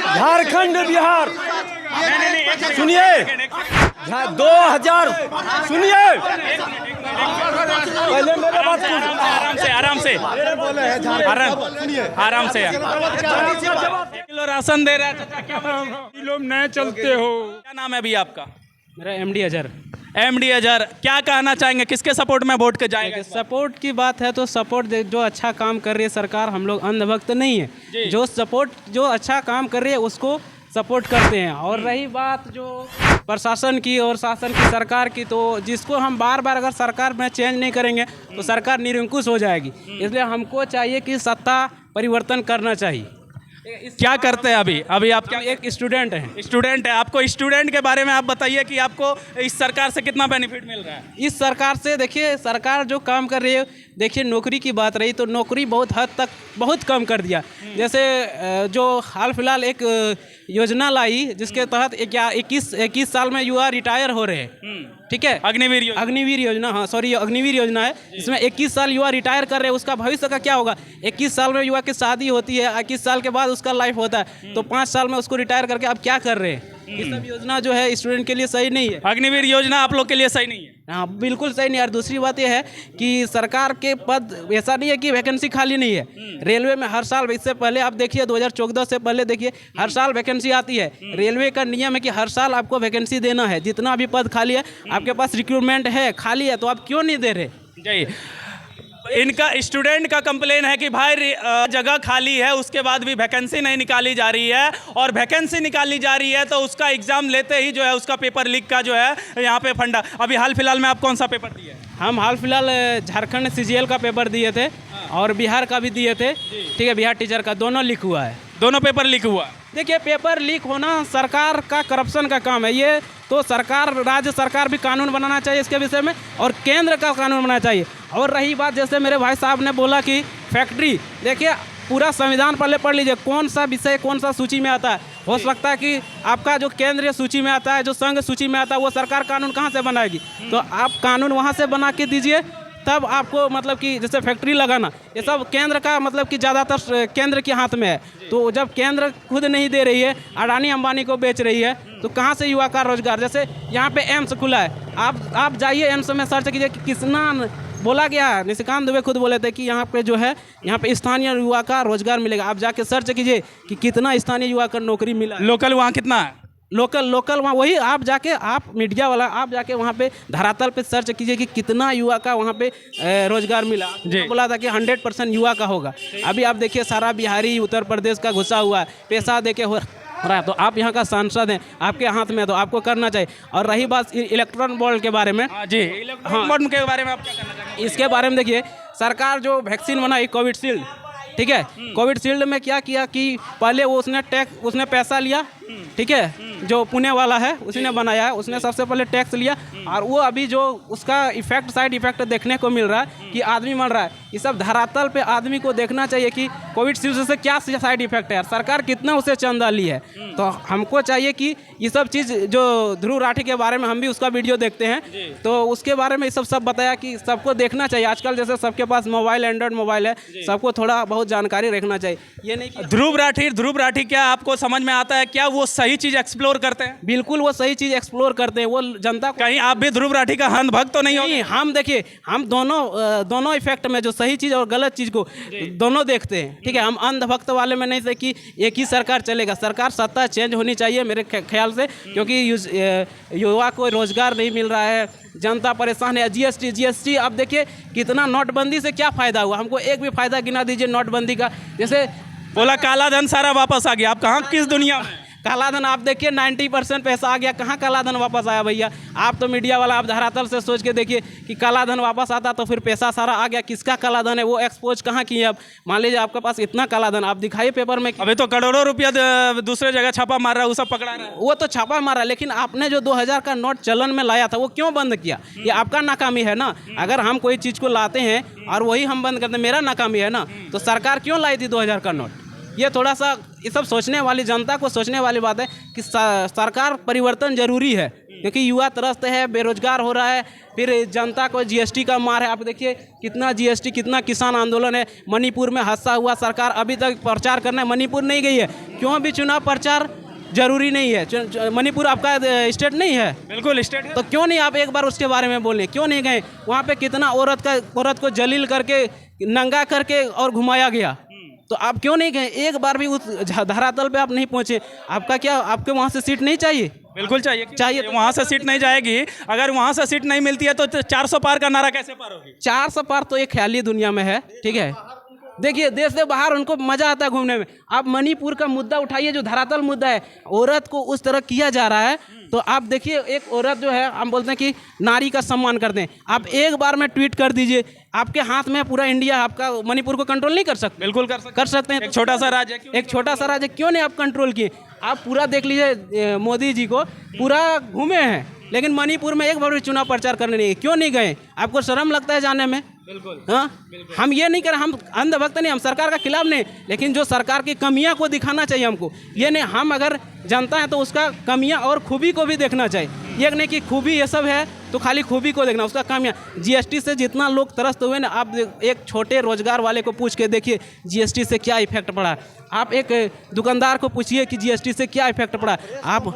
झारखंड बिहार सुनिए 2000 सुनिए पहले मेरे बात आराम से किलो राशन दे रहा है चाचा, क्या किलो नए चलते हो। क्या नाम है अभी आपका? मेरा एमडी अजहर। एमडी अजहर, क्या कहना चाहेंगे, किसके सपोर्ट में वोट के जाएगा? सपोर्ट की बात है तो सपोर्ट जो अच्छा काम कर रही है सरकार, हम लोग अंधभक्त नहीं है, जो अच्छा काम कर रही है उसको सपोर्ट करते हैं। और रही बात जो प्रशासन की और शासन की सरकार की, तो जिसको हम बार बार अगर सरकार में चेंज नहीं करेंगे तो सरकार निरंकुश हो जाएगी। इसलिए हमको चाहिए कि सत्ता परिवर्तन करना चाहिए। क्या करते हैं अभी आप क्या एक स्टूडेंट है। स्टूडेंट है? आपको स्टूडेंट के बारे में आप बताइए कि आपको इस सरकार से कितना बेनिफिट मिल रहा है? इस सरकार से देखिए, सरकार जो काम कर रही है, देखिए नौकरी की बात रही तो नौकरी बहुत हद तक बहुत कम कर दिया। जैसे जो हाल फिलहाल एक योजना लाई जिसके तहत 21 साल में युवा रिटायर हो रहे हैं, ठीक है, अग्निवीर योजना, हाँ सॉरी अग्निवीर योजना है, इसमें 21 साल युवा रिटायर कर रहे हैं। उसका भविष्य का क्या होगा? 21 साल में युवा की शादी होती है, 21 साल के बाद उसका लाइफ होता है, तो 5 साल में उसको रिटायर करके आप क्या कर रहे हैं? ये सब योजना जो है स्टूडेंट के लिए सही नहीं है। अग्निवीर योजना आप लोग के लिए सही नहीं है? हाँ बिल्कुल सही नहीं है। और दूसरी बात यह है कि सरकार के पद ऐसा नहीं है कि वैकेंसी खाली नहीं है। रेलवे में हर साल, इससे पहले आप देखिए 2014 से पहले देखिए, हर साल वैकेंसी आती है। रेलवे का नियम है कि हर साल आपको वैकेंसी देना है। जितना भी पद खाली है, आपके पास रिक्रूटमेंट है, खाली है, तो आप क्यों नहीं दे रहे? जी, इनका स्टूडेंट का कंप्लेन है कि भाई जगह खाली है, उसके बाद भी वैकेंसी नहीं निकाली जा रही है, और वैकेंसी निकाली जा रही है तो उसका एग्ज़ाम लेते ही जो है उसका पेपर लीक का जो है यहाँ पे फंडा। अभी हाल फिलहाल में आप कौन सा पेपर दिए? हम हाल फिलहाल झारखंड CGL का पेपर दिए थे और बिहार का भी दिए थे, ठीक है, बिहार टीचर का, दोनों लीक हुआ है। दोनों पेपर लीक हुआ? देखिए पेपर लीक होना सरकार का करप्शन का काम है। ये तो सरकार, राज्य सरकार भी कानून बनाना चाहिए इसके विषय में, और केंद्र का कानून बनाना चाहिए। और रही बात, जैसे मेरे भाई साहब ने बोला कि फैक्ट्री, देखिए पूरा संविधान पहले पढ़ लीजिए, कौन सा विषय कौन सा सूची में आता है। हो सकता है कि आपका जो केंद्रीय सूची में आता है, जो संघ सूची में आता है, वो सरकार कानून कहाँ से बनाएगी? तो आप कानून वहाँ से बना के दीजिए, तब आपको मतलब कि जैसे फैक्ट्री लगाना, ये सब केंद्र का मतलब कि ज़्यादातर केंद्र के हाथ में है। तो जब केंद्र खुद नहीं दे रही है, अडानी अंबानी को बेच रही है, तो कहाँ से युवा का रोजगार? जैसे यहाँ पे एम्स खुला है, आप जाइए एम्स में सर्च कीजिए कि कितना बोला गया है। निशिकांत दुबे खुद बोले थे कि यहाँ पे जो है, यहाँ पे स्थानीय युवा का रोजगार मिलेगा। आप जाके सर्च कीजिए कि कितना स्थानीय युवा का नौकरी मिला। लोकल वहाँ कितना है? लोकल वहाँ वही, आप जाके, आप मीडिया वाला, आप जाके वहाँ पे धरातल पे सर्च कीजिए कि कितना युवा का वहाँ पे रोजगार मिला। बोला था कि 100% युवा का होगा। अभी आप देखिए सारा बिहारी उत्तर प्रदेश का घुसा हुआ है, पैसा देके हो रहा है। तो आप यहाँ का सांसद हैं, आपके हाथ में है, तो आपको करना चाहिए। और रही बात इलेक्ट्रॉन बॉल के बारे में, जी, इलेक्ट्रॉन बॉल के बारे में आप क्या कहना चाहेंगे? इसके बारे में देखिए, सरकार जो वैक्सीन बनाई कोविडशील्ड, ठीक है, कोविडशील्ड में क्या किया कि पहले वो उसने पैसा लिया, ठीक है, जो पुणे वाला है उसी ने बनाया है, उसने सबसे पहले टैक्स लिया, और वो अभी जो उसका साइड इफेक्ट देखने को मिल रहा है कि आदमी मर रहा है। ये सब धरातल पे आदमी को देखना चाहिए कि कोविडशील्ड से क्या साइड इफेक्ट है, सरकार कितना उसे चंदा ली है। तो हमको चाहिए कि ये सब चीज़, जो ध्रुव राठी के बारे में हम भी उसका वीडियो देखते हैं, तो उसके बारे में ये सब बताया कि सबको देखना चाहिए। आजकल जैसे सबके पास मोबाइल, एंड्रॉइड मोबाइल है, सबको थोड़ा बहुत जानकारी रखना चाहिए। ये नहीं कि ध्रुव राठी क्या आपको समझ में आता है? क्या वो सही चीज़ एक्सप्लोर करते हैं? बिल्कुल वो सही चीज़ एक्सप्लोर करते हैं, वो जनता को। कहीं आप भी ध्रुव राठी का अंध भक्त तो नहीं हो? हम देखिए, हम दोनों इफेक्ट में, जो सही चीज़ और गलत चीज़ को दोनों देखते हैं, ठीक है। हम अंध भक्त वाले में नहीं से कि एक ही सरकार चलेगा। सरकार सत्ता चेंज होनी चाहिए मेरे ख्याल से, क्योंकि युवा को रोजगार नहीं मिल रहा है, जनता परेशान है। जीएसटी अब देखिए कितना, नोटबंदी से क्या फ़ायदा हुआ? हमको एक भी फ़ायदा गिना दीजिए नोटबंदी का। जैसे बोला काला धन सारा वापस आ गया, आप कहाँ किस दुनिया में? काला धन आप देखिए 90% पैसा आ गया, कहाँ काला धन वापस आया भैया? आप तो मीडिया वाला, आप धरातल से सोच के देखिए कि काला धन वापस आता तो फिर पैसा सारा आ गया। किसका काला धन है वो एक्सपोज कहाँ किए? अब मान लीजिए आपके पास इतना काला धन, आप दिखाइए पेपर में। अभी तो करोड़ों रुपया दूसरे जगह छापा मार रहा है, वो सब पकड़ा रहा है। वो तो छापा मारा, लेकिन आपने जो 2000 का नोट चलन में लाया था वो क्यों बंद किया? ये आपका नाकामी है ना। अगर हम कोई चीज़ को लाते हैं और वही हम बंद करते हैं, मेरा नाकामी है ना। तो सरकार क्यों लाई थी 2000 का नोट? ये थोड़ा सा, ये सब सोचने वाली, जनता को सोचने वाली बात है कि सरकार परिवर्तन जरूरी है। क्योंकि युवा त्रस्त है, बेरोजगार हो रहा है, फिर जनता को जीएसटी का मार है। आप देखिए कितना जीएसटी, कितना किसान आंदोलन है। मणिपुर में हादसा हुआ, सरकार अभी तक प्रचार करने मणिपुर नहीं गई है। क्यों भी चुनाव प्रचार जरूरी नहीं है? मणिपुर आपका स्टेट नहीं है? बिल्कुल स्टेट है। तो क्यों नहीं आप एक बार उसके बारे में बोलें? क्यों नहीं गए वहाँ पे? कितना औरत को जलील करके, नंगा करके और घुमाया गया। तो आप क्यों नहीं गए? एक बार भी उस धरातल पे आप नहीं पहुँचे। आपका क्या, आपके वहाँ से सीट नहीं चाहिए? बिल्कुल चाहिए तो वहाँ से सीट नहीं जाएगी। अगर वहाँ से सीट नहीं मिलती है तो 400 पार का नारा कैसे पार होगी? 400 पार तो एक ख्याली दुनिया में है, ठीक है। देखिए देश से बाहर उनको मजा आता है घूमने में। आप मणिपुर का मुद्दा उठाइए, जो धरातल मुद्दा है, औरत को उस तरह किया जा रहा है। तो आप देखिए एक औरत जो है, हम बोलते हैं कि नारी का सम्मान करते हैं। आप एक बार में ट्वीट कर दीजिए, आपके हाथ में पूरा इंडिया, आपका मणिपुर को कंट्रोल नहीं कर सकते? बिल्कुल कर सकते हैं। एक छोटा सा राज्य है, एक छोटा सा राज्य, क्यों नहीं आप कंट्रोल किए? आप पूरा देख लीजिए, मोदी जी को पूरा घूमे हैं, लेकिन मणिपुर में एक बार भी चुनाव प्रचार करने नहीं गए। क्यों नहीं गए? आपको शर्म लगता है जाने में? बिल्कुल। हाँ, हम ये नहीं करें, हम अंधभक्त नहीं, हम सरकार का खिलाफ नहीं, लेकिन जो सरकार की कमियां को दिखाना चाहिए हमको। ये नहीं, हम अगर जनता है तो उसका कमियां और खूबी को भी देखना चाहिए। ये नहीं कि खूबी ये सब है तो खाली खूबी को देखना, उसका कमियां। जीएसटी से जितना लोग त्रस्त हुए ना, आप एक छोटे रोजगार वाले को पूछ के देखिए जीएसटी से क्या इफेक्ट पड़ा। आप एक दुकानदार को पूछिए कि जीएसटी से क्या इफेक्ट पड़ा। आप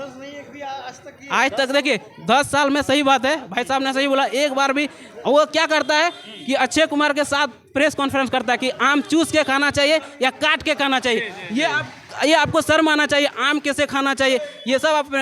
आज तक देखिए 10 साल में, सही बात है, भाई साहब ने सही बोला, एक बार भी वो क्या करता है कि अक्षय कुमार के साथ प्रेस कॉन्फ्रेंस करता है कि आम चूस के खाना चाहिए या काट के खाना चाहिए। ये आपको शर्म आना चाहिए। आम कैसे खाना चाहिए ये सब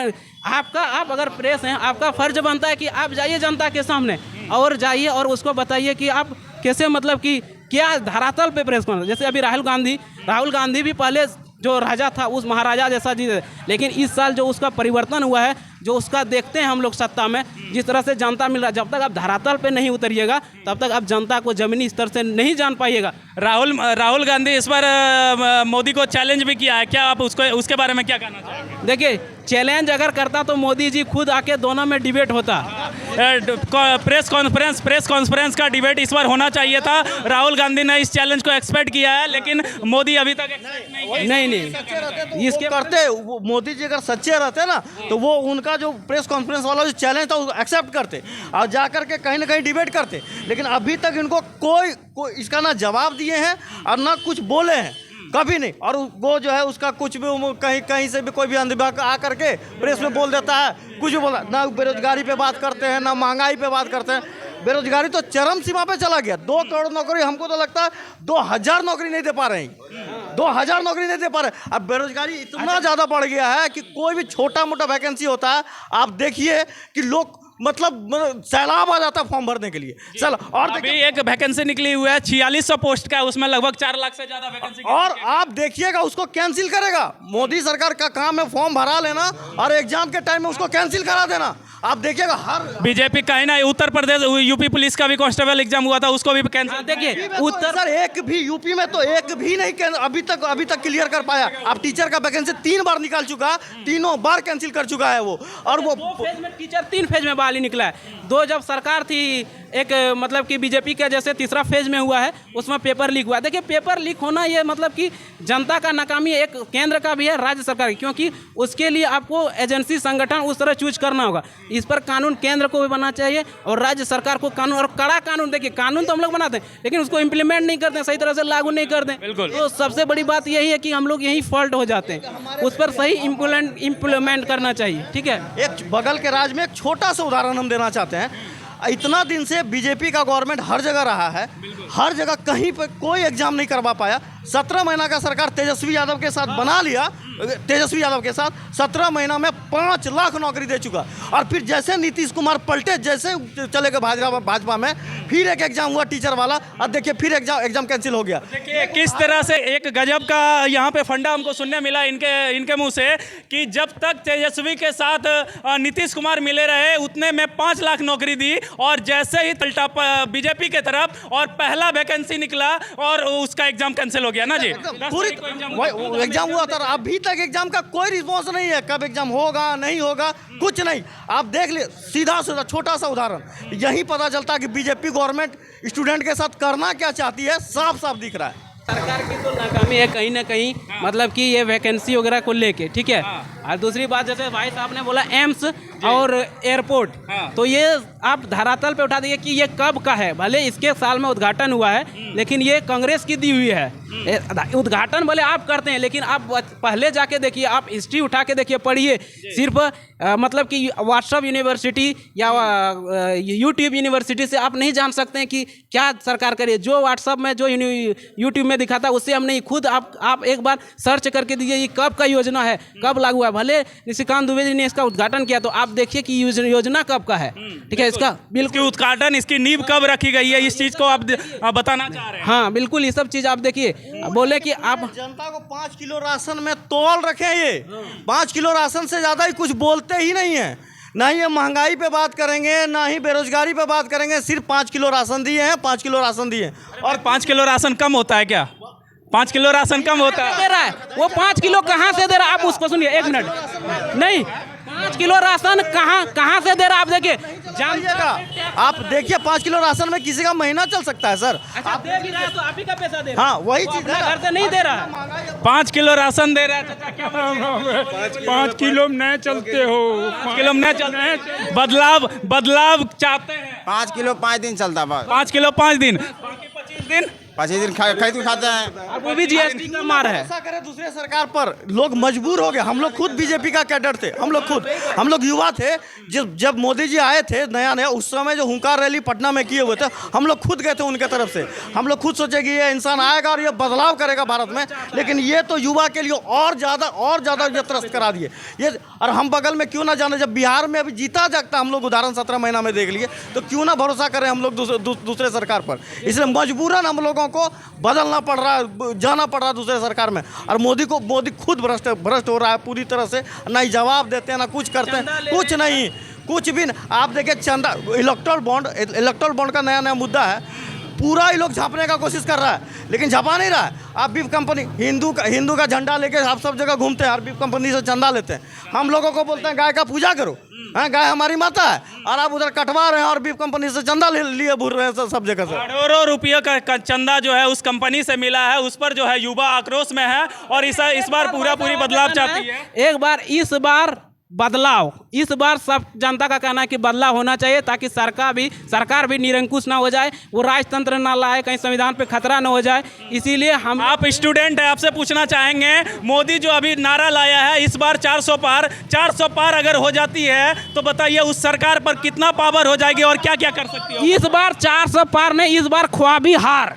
आप अगर प्रेस हैं, आपका फर्ज बनता है कि आप जाइए जनता के सामने और जाइए और उसको बताइए कि आप कैसे, मतलब कि क्या धरातल पे प्रेस कॉन्फ्रेंस। जैसे अभी राहुल गांधी भी पहले जो राजा था उस महाराजा जैसा जी, लेकिन इस साल जो उसका परिवर्तन हुआ है, जो उसका देखते हैं हम लोग सत्ता में, जिस तरह से जनता मिल रहा है, जब तक आप धरातल पे नहीं उतरिएगा तब तक आप जनता को जमीनी स्तर से नहीं जान पाइएगा। राहुल गांधी इस बार मोदी को चैलेंज भी किया है, क्या आप उसके बारे में क्या कहना चाहेंगे? देखिए चैलेंज अगर करता तो मोदी जी खुद आके दोनों में डिबेट होता। प्रेस कॉन्फ्रेंस का डिबेट इस बार होना चाहिए था। राहुल गांधी ने इस चैलेंज को एक्सपेक्ट किया है, लेकिन मोदी अभी तक नहीं इसके करते। मोदी जी अगर सच्चे रहते ना तो वो उनका जो प्रेस कॉन्फ्रेंस वाला जो चैलेंज था उसको एक्सेप्ट करते और जाकर के कहीं ना कहीं डिबेट करते। लेकिन अभी तक इनको कोई इसका ना जवाब दिए हैं और ना कुछ बोले हैं, कभी नहीं। और वो जो है उसका कुछ भी कहीं से भी कोई भी अंधविभाग आकर के प्रेस में बोल देता है, कुछ भी बोला ना। बेरोजगारी पे बात करते हैं, ना महंगाई पे बात करते हैं। बेरोजगारी तो चरम सीमा पे चला गया। 2 करोड़ नौकरी, हमको तो लगता है 2000 नौकरी नहीं दे पा रहे हैं। 2000 नौकरी नहीं दे पा रहे। अब बेरोजगारी इतना ज़्यादा बढ़ गया है कि कोई भी छोटा मोटा वैकेंसी होता है, आप देखिए कि लोग मतलब सैलाब आ जाता है फॉर्म भरने के लिए। चलो, और अभी एक वैकेंसी निकली हुई है 4600 पोस्ट का, उसमें लगभग 4 लाख से ज्यादा वैकेंसी। और आप देखिएगा उसको कैंसिल करेगा। मोदी सरकार का काम है फॉर्म भरा लेना और एग्जाम के टाइम में उसको कैंसिल करा देना। आप देखिएगा हर बीजेपी का ही ना, उत्तर प्रदेश यूपी पुलिस का भी कांस्टेबल एग्जाम हुआ था, उसको भी कैंसिल। देखिए उत्तर सर एक भी यूपी में तो एक भी नहीं अभी तक क्लियर कर पाया। अब टीचर का वैकेंसी 3 बार निकाल चुका, तीनों बार कैंसिल कर चुका है वो। और वो 2 फेज में टीचर 3 फेज में बहाली निकला है। 2 जब सरकार थी, एक मतलब कि बीजेपी का जैसे तीसरा फेज में हुआ है, उसमें पेपर लीक हुआ। देखिए पेपर लीक होना ये मतलब कि जनता का नाकामी एक केंद्र का भी है, राज्य सरकार की, क्योंकि उसके लिए आपको एजेंसी संगठन उस तरह चूज करना होगा। इस पर कानून केंद्र को भी बनना चाहिए और राज्य सरकार को कानून, और कड़ा कानून। देखिए कानून तो हम लोग बनाते हैं लेकिन उसको इम्प्लीमेंट नहीं करते, सही तरह से लागू नहीं करते। बिल्कुल। तो सबसे बड़ी बात यही है कि हम लोग यही फॉल्ट हो जाते हैं, उस पर सही इम्प्लीमेंट करना चाहिए। ठीक है, एक बगल के राज्य में एक छोटा सा उदाहरण हम देना चाहते हैं। इतना दिन से बीजेपी का गवर्नमेंट हर जगह रहा है, हर जगह कहीं पर कोई एग्जाम नहीं करवा पाया। 17 महीना का सरकार तेजस्वी यादव के साथ बना लिया, तेजस्वी यादव के साथ 17 महीना में 5 लाख नौकरी दे चुका। और फिर जैसे नीतीश कुमार पलटे, जैसे चले गए भाजपा में, फिर एक एग्जाम हुआ टीचर वाला, और देखिए फिर एग्जाम कैंसिल हो गया। देखिए किस तरह से एक गजब का यहाँ पे फंडा हमको सुनने मिला इनके मुंह से कि जब तक तेजस्वी के साथ नीतीश कुमार मिले रहे उतने में 5 लाख नौकरी दी, और जैसे ही पलटा बीजेपी के तरफ और पहला वैकेंसी निकला और उसका एग्जाम कैंसिल हो गया ना जी। पूरी एग्जाम हुआ था, अभी तक एग्जाम का कोई रिस्पॉन्स नहीं है। कब एग्जाम होगा नहीं होगा कुछ नहीं। आप देख ले, सीधा छोटा सा उदाहरण, यही पता चलता है कि बीजेपी गवर्नमेंट स्टूडेंट के साथ करना क्या चाहती है, साफ साफ दिख रहा है। सरकार की तो नाकामी है कहीं ना कहीं, मतलब कि ये वैकेंसी वगैरह को लेके, ठीक है। और दूसरी बात, जैसे भाई साहब ने बोला एम्स और एयरपोर्ट, तो ये आप धरातल पे उठा दिए कि ये कब का है। भले इसके साल में उद्घाटन हुआ है, लेकिन ये कांग्रेस की दी हुई है। उद्घाटन भले आप करते हैं, लेकिन आप पहले जाके देखिए, आप हिस्ट्री उठा के देखिए, पढ़िए। सिर्फ मतलब कि व्हाट्सअप यूनिवर्सिटी या यूट्यूब यूनिवर्सिटी से आप नहीं जान सकते हैं कि क्या सरकार करे। जो व्हाट्सअप में, जो यूट्यूब में दिखाता है, उससे हम नहीं, खुद आप एक बार सर्च करके दीजिए ये कब का योजना है, कब लागू हुआ है। भले निशिकांत दुबे जी ने इसका उद्घाटन किया, तो आप देखिए कि योजना कब का है, ठीक है। इसका बिल्कुल उद्घाटन, इसकी नींव कब रखी गई है, इस चीज को आप बताना चाह रहे हैं। हाँ बिल्कुल, ये सब चीज़ आप देखिए। बोले कि आप जनता को 5 किलो राशन में तोल रखे हैं। ये 5 किलो राशन से ज़्यादा ही कुछ बोलते ही नहीं है। ना ही ये महंगाई पे बात करेंगे, ना ही बेरोजगारी पे बात करेंगे। सिर्फ 5 किलो राशन दिए हैं, 5 किलो राशन दिए हैं। और 5 किलो राशन कम होता है क्या? 5 किलो राशन कम होता है? दे रहा है वो 5 किलो कहाँ से दे रहा है, आप उसको सुनिए 1 मिनट। नहीं, 5 किलो राशन कहाँ से दे रहा है, आप देखिए, जानिएगा आप देखिए 5 किलो राशन में किसी का महीना चल सकता है सर। अच्छा दे भी रहा है तो आप ही का पैसा दे रहा है। हाँ वही वो चीज अपना है। घर से नहीं दे रहा है। 5 किलो राशन दे रहा है, चाचा क्या बोल 5 किलो में नहीं चलते हो। 5 किलो में नहीं चलते, बदलाव चाहते हैं। 5 किलो 5 दिन चलता बस। 5 किलो 5 दिन, बाकी 25 दिन 25 दिन खरीद के खाते हैं। और वो भी जीएसटी का मार है। ऐसा करे दूसरे सरकार पर, लोग मजबूर हो गए। हम लोग खुद बीजेपी का कैडर थे, हम लोग युवा थे। जब मोदी जी आए थे नया, उस समय जो हुंकार रैली पटना में किए हुए थे, हम लोग खुद गए थे उनके तरफ से। हम लोग खुद सोचे कि ये इंसान आएगा और ये बदलाव करेगा भारत में, लेकिन ये तो युवा के लिए और ज़्यादा ये त्रस्त करा दिए ये। और हम बगल में क्यों ना जाने, जब बिहार में अभी जीता जागता हम लोग उदाहरण 17 महीना में देख लिए, तो क्यों ना भरोसा करें हम लोग दूसरे सरकार पर। इसलिए मजबूरन हम लोगों को बदलना पड़ रहा है, जाना पड़ रहा है दूसरे सरकार में। और मोदी खुद भ्रष्ट हो रहा है पूरी तरह से। ना ही जवाब देते हैं, ना कुछ करते हैं, कुछ नहीं, कुछ भी नहीं। आप देखिए चंदा, इलेक्टोरल बॉन्ड का नया मुद्दा है, पूरा ही लोग झांपने का कोशिश कर रहा है, लेकिन झापा नहीं रहा है। आप बीफ कंपनी, हिंदू का झंडा लेके आप सब जगह घूमते हैं और बीफ कंपनी से चंदा लेते हैं। हम लोगों को बोलते हैं गाय का पूजा करो, हाँ गाय हमारी माता है, और आप उधर कटवा रहे हैं और बीफ कंपनी से चंदा लिए भूल रहे हैं सब जगह से। करोड़ों रुपये का चंदा जो है उस कंपनी से मिला है, उस पर जो है युवा आक्रोश में है और इस बार पूरी बदलाव चाहती है। इस बार सब जनता का कहना है कि बदलाव होना चाहिए, ताकि सरकार भी निरंकुश ना हो जाए, वो राजतंत्र ना लाए, कहीं संविधान पे खतरा ना हो जाए। इसीलिए हम, आप स्टूडेंट हैं, आपसे पूछना चाहेंगे, मोदी जो अभी नारा लाया है इस बार 400 पार अगर हो जाती है, तो बताइए उस सरकार पर कितना पावर हो जाएगी और क्या क्या कर सकती है? इस बार 400 पार नहीं, इस बार ख्वाबी हार।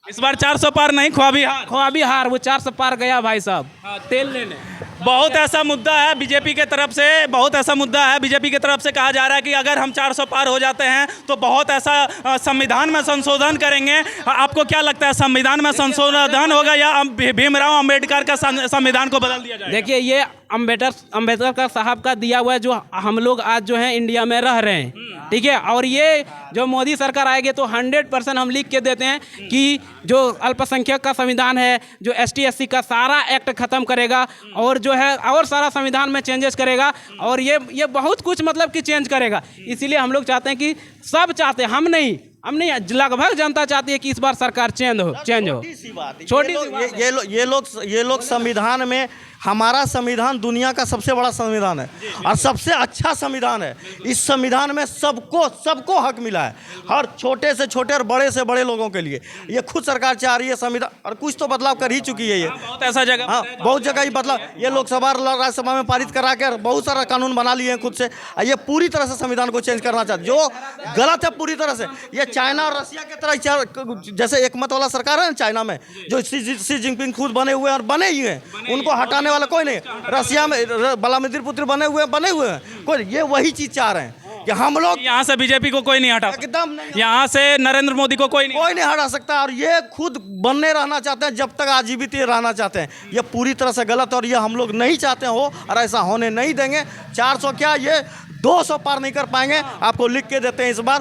इस बार 400 पार नहीं, ख्वाबी हार। वो 400 पार गया भाई साहब तेल लेने। बहुत ऐसा मुद्दा है बीजेपी के तरफ से कहा जा रहा है कि अगर हम 400 पार हो जाते हैं तो बहुत ऐसा संविधान में संशोधन करेंगे। आपको क्या लगता है, संविधान में संशोधन होगा या भीमराव अंबेडकर का संविधान को बदल दिया जाएगा? देखिए, ये अंबेडकर साहब का दिया हुआ है, जो हम लोग आज जो है इंडिया में रह रहे हैं, ठीक है। और ये जो मोदी सरकार आएगी तो 100% हम लिख के देते हैं कि जो अल्पसंख्यक का संविधान है, जो ST SC का सारा एक्ट खत्म करेगा, और जो है और सारा संविधान में चेंजेस करेगा, और ये बहुत कुछ मतलब कि चेंज करेगा। इसीलिए हम लोग चाहते हैं कि सब चाहते हैं, हम नहीं, लगभग जनता चाहती है कि इस बार सरकार चेंज हो। छोटी सी बात, ये लोग संविधान में, हमारा संविधान दुनिया का सबसे बड़ा संविधान है और सबसे अच्छा संविधान है। इस संविधान में सबको हक मिला है, हर छोटे से छोटे और बड़े से बड़े लोगों के लिए। ये खुद सरकार चाह रही है संविधान, और कुछ तो बदलाव कर ही चुकी है। ये बहुत ऐसा जगह, हाँ बहुत जगह ही बदलाव, ये लोकसभा राज्यसभा में पारित करा के बहुत सारा कानून बना लिए हैं खुद से। ये पूरी तरह से संविधान को चेंज करना चाहते, जो गलत है पूरी तरह से। ये चाइना और रसिया की तरह, जैसे एक मत वाला सरकार है ना चाइना में, जो शी जिनपिंग खुद बने हुए हैं और बने ही हैं, उनको हटाने वाला कोई नहीं। रसिया में व्लादिमीर पुतिन बने हुए हैं कोई, ये वही चीज चाह रहे हैं कि हम लोग, यहाँ से बीजेपी को कोई नहीं हटा, एकदम नहीं, यहाँ से नरेंद्र मोदी को कोई नहीं हटा सकता। और ये खुद बनने रहना चाहते हैं, जब तक आजीवित रहना चाहते हैं। ये पूरी तरह से गलत, और ये हम लोग नहीं चाहते हो, और ऐसा होने नहीं देंगे। 400 क्या, ये 200 पार नहीं कर पाएंगे। आपको लिख के देते हैं इस बार।